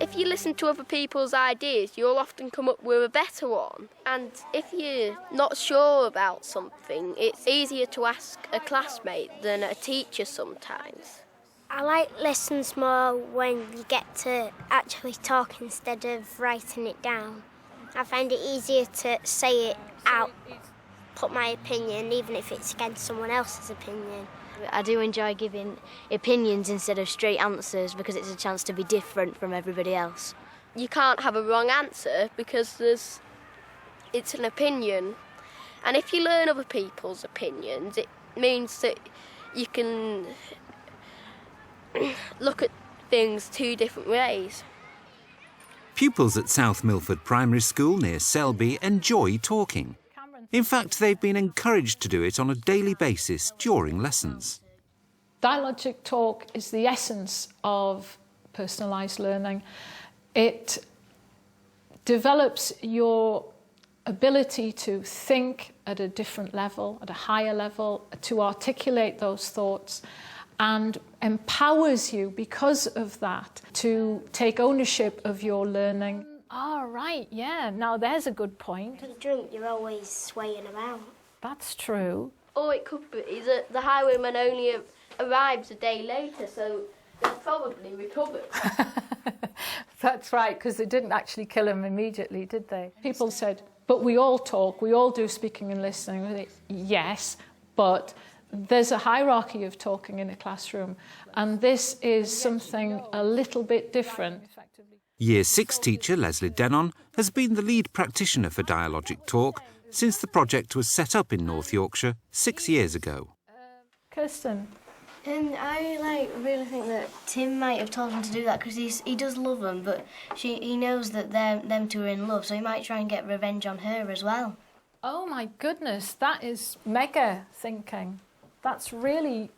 If you listen to other people's ideas, you'll often come up with a better one. And if you're not sure about something, it's easier to ask a classmate than a teacher sometimes. I like lessons more when you get to actually talk instead of writing it down. I find it easier to say it out, put my opinion, even if it's against someone else's opinion. I do enjoy giving opinions instead of straight answers because it's a chance to be different from everybody else. You can't have a wrong answer because it's an opinion. And if you learn other people's opinions, it means that you can look at things two different ways. Pupils at South Milford Primary School near Selby enjoy talking. In fact, they've been encouraged to do it on a daily basis during lessons. Dialogic talk is the essence of personalised learning. It develops your ability to think at a different level, at a higher level, to articulate those thoughts, and empowers you because of that to take ownership of your learning. Oh, right, yeah. Now, there's a good point. When you drink, you're always swaying about. That's true. Or it could be that the highwayman only arrives a day later, so they're probably recovered. That's right, because they didn't actually kill him immediately, did they? People said, but we all talk, we all do speaking and listening. Yes, but there's a hierarchy of talking in a classroom, and this is something a little bit different. Year 6 teacher Leslie Denon has been the lead practitioner for Dialogic Talk since the project was set up in North Yorkshire 6 years ago. Kirsten? I really think that Tim might have told him to do that because he does love them, but he knows that them two are in love, so he might try and get revenge on her as well. Oh my goodness, that is mega thinking. That's really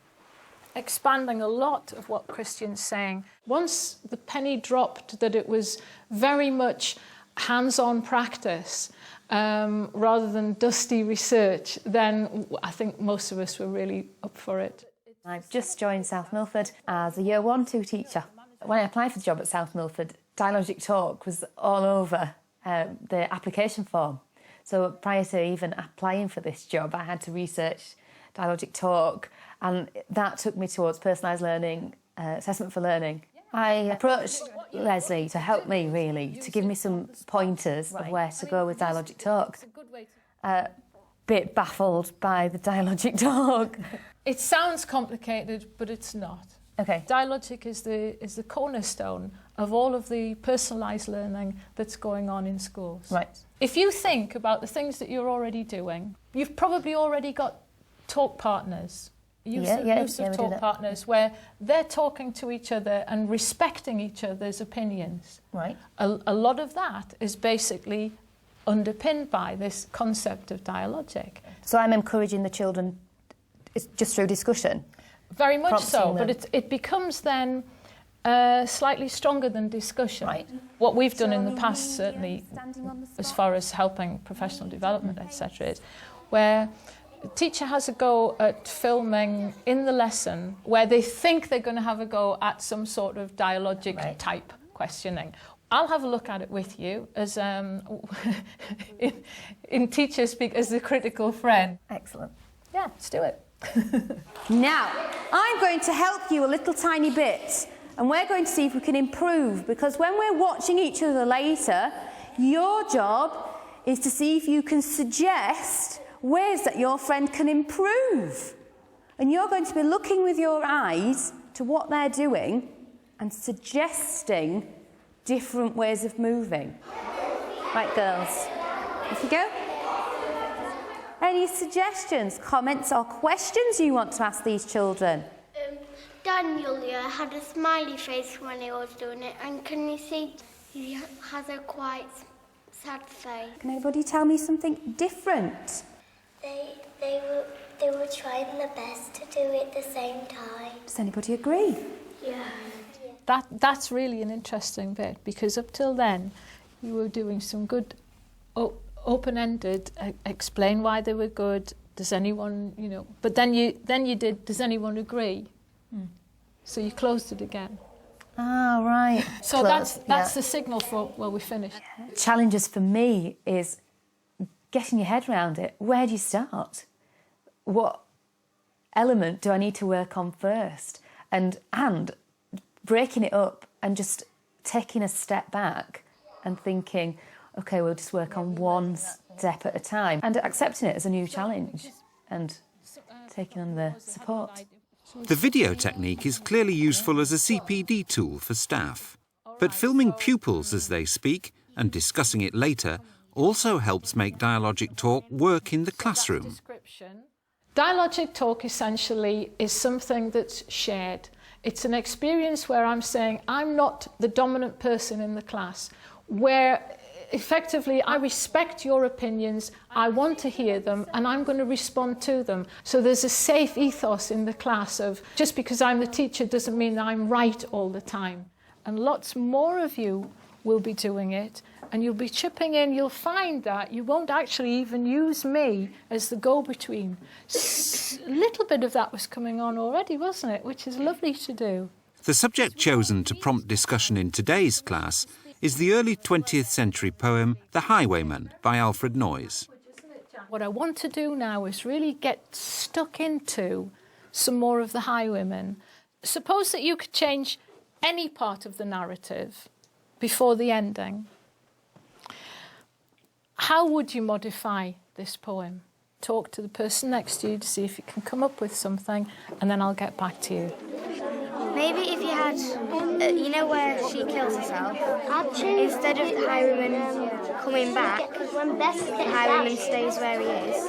expanding a lot of what Christian's saying. Once the penny dropped that it was very much hands-on practice rather than dusty research, then I think most of us were really up for it. I've just joined South Milford as a Year 1-2 teacher. When I applied for the job at South Milford, Dialogic Talk was all over the application form. So prior to even applying for this job, I had to research Dialogic Talk, and that took me towards personalised learning, assessment for learning. I approached Leslie to help me, really, to give me some pointers of where to go with Dialogic Talk. Bit baffled by the Dialogic Talk. It sounds complicated, but it's not. Okay. Dialogic is the cornerstone of all of the personalised learning that's going on in schools. Right. If you think about the things that you're already doing, you've probably already got talk partners. Use of talk partners where they're talking to each other and respecting each other's opinions. Right. A lot of that is basically underpinned by this concept of dialogic. So I'm encouraging the children just through discussion? Very much so, but it becomes then slightly stronger than discussion. Right. What we've done in the past, certainly, as far as helping professional development, etc., is where the teacher has a go at filming in the lesson where they think they're going to have a go at some sort of dialogic type questioning. I'll have a look at it with you as in teacher speak as the critical friend. Excellent. Yeah, let's do it. Now, I'm going to help you a little tiny bit, and we're going to see if we can improve, because when we're watching each other later, your job is to see if you can suggest ways that your friend can improve. And you're going to be looking with your eyes to what they're doing and suggesting different ways of moving. Right, girls, off you go. Any suggestions, comments or questions you want to ask these children? Daniel had a smiley face when he was doing it, and can you see he has a quite sad face? Can anybody tell me something different? They were trying their best to do it at the same time. Does anybody agree? Yeah. That's really an interesting bit, because up till then you were doing some good open-ended explain why they were good. Does anyone, but then you did, does anyone agree? So you closed it again. Ah, right. So that's the signal for, well, we finished. Challenges for me is getting your head around it. Where do you start? What element do I need to work on first? And breaking it up and just taking a step back and thinking, OK, we'll just work on one step at a time, and accepting it as a new challenge and taking on the support. The video technique is clearly useful as a CPD tool for staff, but filming pupils as they speak and discussing it later also helps make dialogic talk work in the classroom. Dialogic talk essentially is something that's shared. It's an experience where I'm saying I'm not the dominant person in the class, where effectively I respect your opinions, I want to hear them, and I'm going to respond to them. So there's a safe ethos in the class of just because I'm the teacher doesn't mean that I'm right all the time. And lots more of you will be doing it, and you'll be chipping in. You'll find that you won't actually even use me as the go-between. A little bit of that was coming on already, wasn't it? Which is lovely to do. The subject chosen to prompt discussion in today's class is the early 20th century poem The Highwayman by Alfred Noyes. What I want to do now is really get stuck into some more of the highwaymen. Suppose that you could change any part of the narrative before the ending. How would you modify this poem? Talk to the person next to you to see if you can come up with something, and then I'll get back to you. Maybe if you had, you know where she kills herself? Instead of the highwayman coming back, the highwayman stays where he is,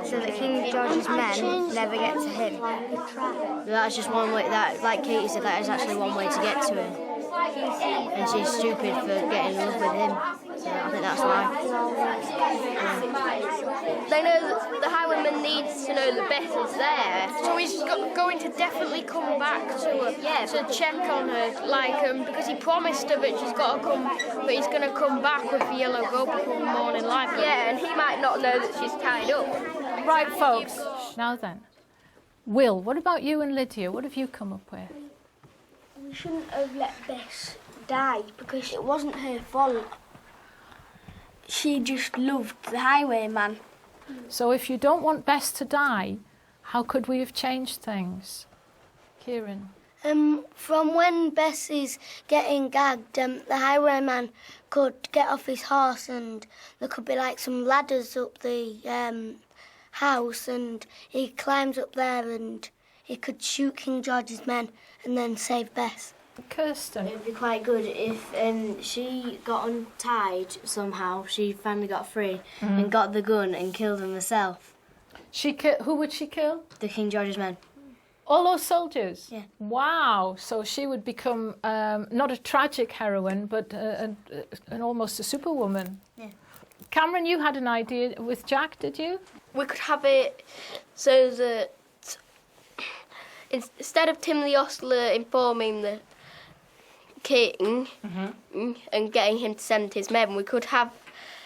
so that King George's men never get to him. That's just one way, that, like Katie said, that is actually one way to get to him. And she's stupid for getting in love with him. So I think that's why. They know that the highwayman needs to know the Beth is there, so he's going to definitely come back to her, to check on her, like, because he promised her that she's got to come, but he's going to come back with the yellow goat before the morning light. Yeah, and he might not know that she's tied up. Right, folks. Now then, Will, what about you and Lydia? What have you come up with? We shouldn't have let Bess die because it wasn't her fault. She just loved the highwayman. So if you don't want Bess to die, how could we have changed things? Kieran? From when Bess is getting gagged, the highwayman could get off his horse and there could be like some ladders up the house, and he climbs up there and he could shoot King George's men and then save Bess. Kirsten? It would be quite good if she got untied somehow, she finally got free and got the gun and killed them herself. Who would she kill? The King George's men. All those soldiers? Yeah. Wow. So she would become not a tragic heroine, but an almost a superwoman. Yeah. Cameron, you had an idea with Jack, did you? We could have it so that instead of Tim the Ostler informing the king and getting him to send his men, we could have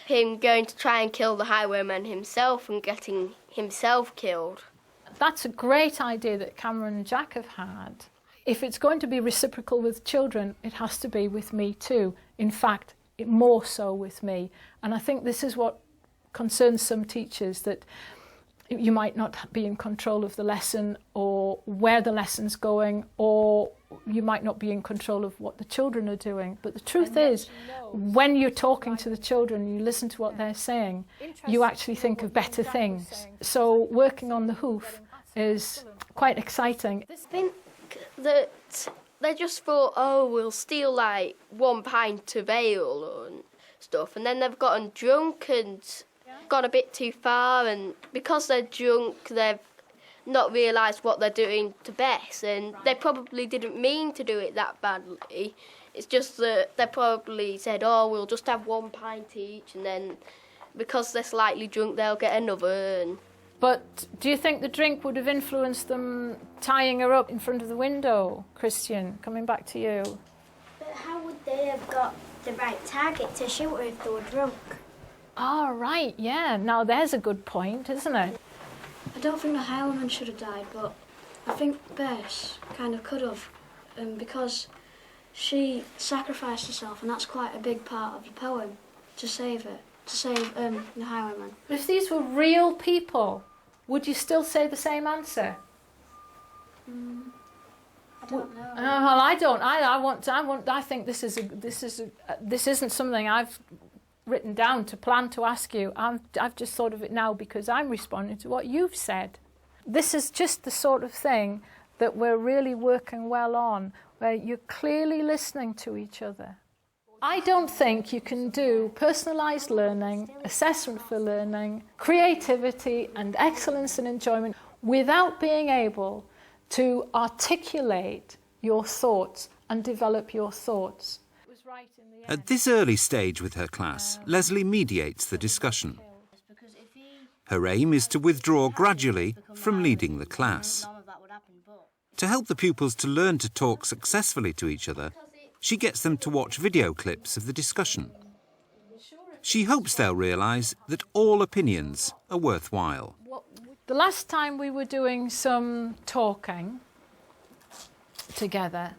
him going to try and kill the highwayman himself and getting himself killed. That's a great idea that Cameron and Jack have had. If it's going to be reciprocal with children, it has to be with me too. In fact, more so with me. And I think this is what concerns some teachers, that you might not be in control of the lesson or where the lesson's going, or you might not be in control of what the children are doing. But the truth is, when you're talking to the children, you listen to what they're saying, you actually think of better things. So working on the hoof is quite exciting. I think that they just thought, oh, we'll steal like 1 pint of ale and stuff, and then they've gotten drunk and gone a bit too far, and because they're drunk, they've not realised what they're doing to Bess, and they probably didn't mean to do it that badly. It's just that they probably said, oh, we'll just have 1 pint each, and then because they're slightly drunk, they'll get another. But do you think the drink would have influenced them tying her up in front of the window? Christian, coming back to you. But how would they have got the right target to shoot her if they were drunk? Oh, right, yeah. Now there's a good point, isn't it? I don't think the highwayman should have died, but I think Bess kind of could have, because she sacrificed herself, and that's quite a big part of the poem, to save it, to save the highwayman. If these were real people, would you still say the same answer? I don't know. Well, I don't. I think this isn't something I've written down to plan to ask you. I've just thought of it now because I'm responding to what you've said. This is just the sort of thing that we're really working well on, where you're clearly listening to each other. I don't think you can do personalised learning, assessment for learning, creativity and excellence and enjoyment without being able to articulate your thoughts and develop your thoughts. At this early stage with her class, Leslie mediates the discussion. Her aim is to withdraw gradually from leading the class. To help the pupils to learn to talk successfully to each other, she gets them to watch video clips of the discussion. She hopes they'll realise that all opinions are worthwhile. The last time we were doing some talking together,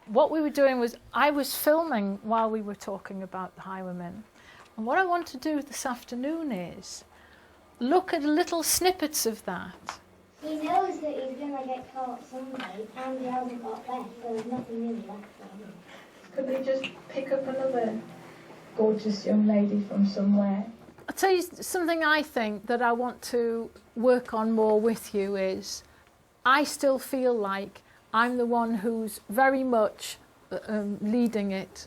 what we were doing was I was filming while we were talking about the highwaymen. And what I want to do this afternoon is look at little snippets of that. He knows that he's going to get caught someday, and he hasn't got left, so there's nothing really left for him. Could they just pick up another gorgeous young lady from somewhere? I'll tell you something I think that I want to work on more with you is I still feel like I'm the one who's very much leading it.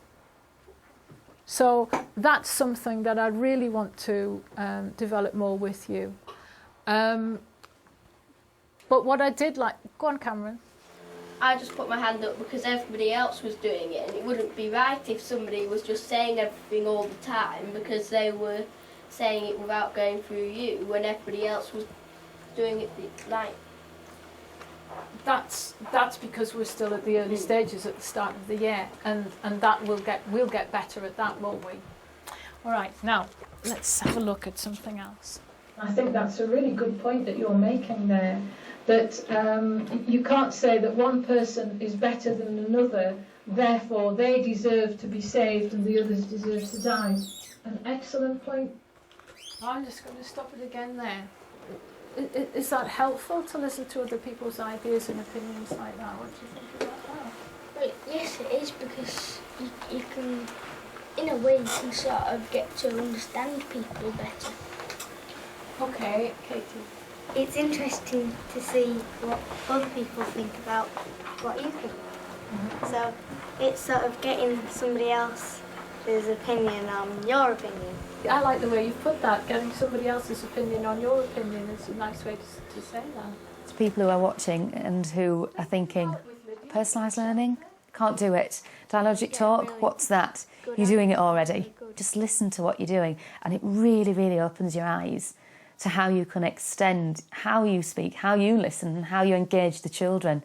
So that's something that I really want to develop more with you. But what I did like... Go on, Cameron. I just put my hand up because everybody else was doing it, and it wouldn't be right if somebody was just saying everything all the time because they were saying it without going through you when everybody else was doing it like... That's because we're still at the early stages at the start of the year, and that we'll get better at that, won't we? All right, now let's have a look at something else. I think that's a really good point that you're making there, that you can't say that one person is better than another, therefore they deserve to be saved and the others deserve to die. An excellent point. I'm just going to stop it again there. Is that helpful to listen to other people's ideas and opinions like that? What do you think about that? Well, yes, it is, because you can, in a way, you can sort of get to understand people better. Okay, Katie. It's interesting to see what other people think about what you think. Mm-hmm. So it's sort of getting somebody else's opinion on your opinion. I like the way you put that. Getting somebody else's opinion on your opinion is a nice way to say that. To people who are watching and who are thinking, personalised learning? Can't do it. Dialogic talk? What's that? You're doing it already. Just listen to what you're doing, and it really, really opens your eyes to how you can extend how you speak, how you listen, and how you engage the children.